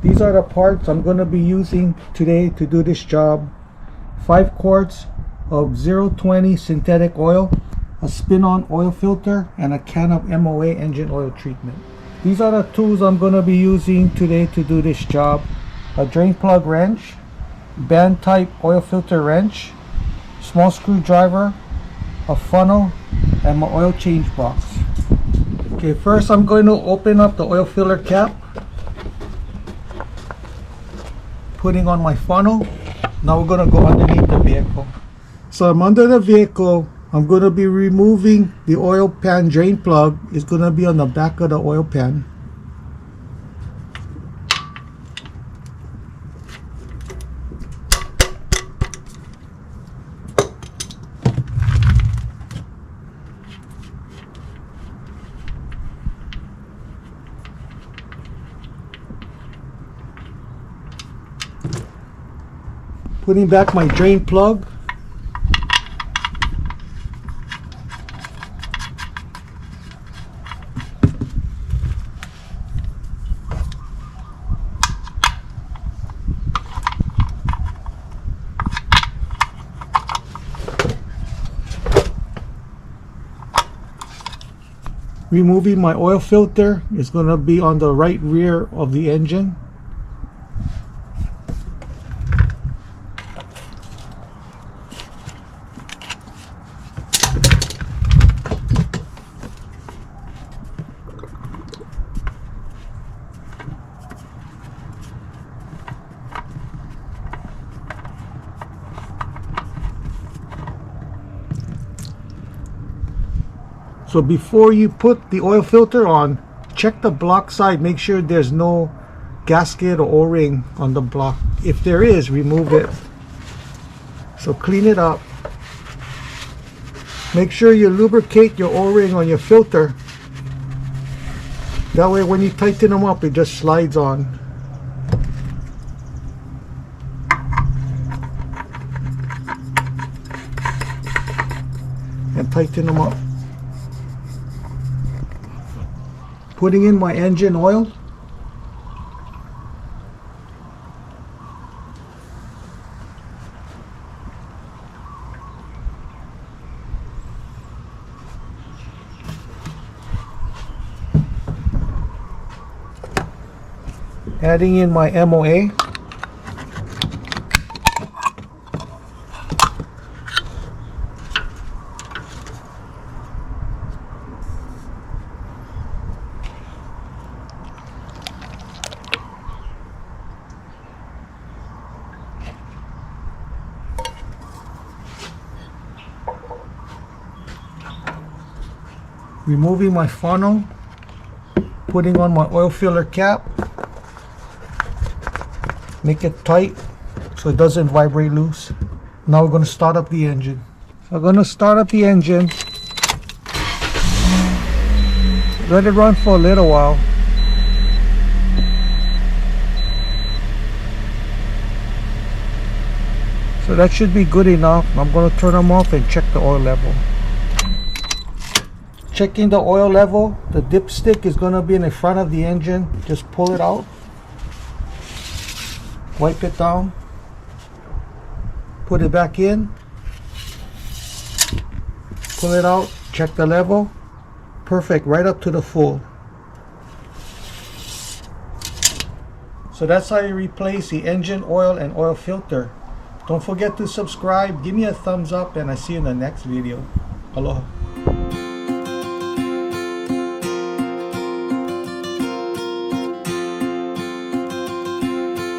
These are the parts I'm going to be using today to do this job. 5 quarts of 020 synthetic oil, a spin-on oil filter, and a can of MOA engine oil treatment. These are the tools I'm going to be using today to do this job. A drain plug wrench, band type oil filter wrench, small screwdriver, a funnel, and my oil change box. Okay, first I'm going to open up the oil filler cap, putting on my funnel. Now we're going to go underneath the vehicle. So I'm under the vehicle. I'm going to be removing the oil pan drain plug. It's going to be on the back of the oil pan. Putting back my drain plug. Removing my oil filter. It's going to be on the right rear of the engine. So before you put the oil filter on, check the block side. Make sure there's no gasket or O-ring on the block. If there is, remove it. So clean it up. Make sure you lubricate your O-ring on your filter. That way when you tighten them up, it just slides on. And tighten them up. Putting in my engine oil. Adding in my MOA. Removing my funnel, putting on my oil filler cap, make it tight so it doesn't vibrate loose. Now we're going to start up the engine. So I'm going to start up the engine, let it run for a little while. So that should be good enough. I'm going to turn them off and check the oil level. Checking the oil level, the dipstick is going to be in the front of the engine. Just pull it out, wipe it down, put it back in, pull it out, check the level. Perfect, right up to the full. So that's how you replace the engine oil and oil filter. Don't forget to subscribe, give me a thumbs up, and I see you in the next video. Aloha.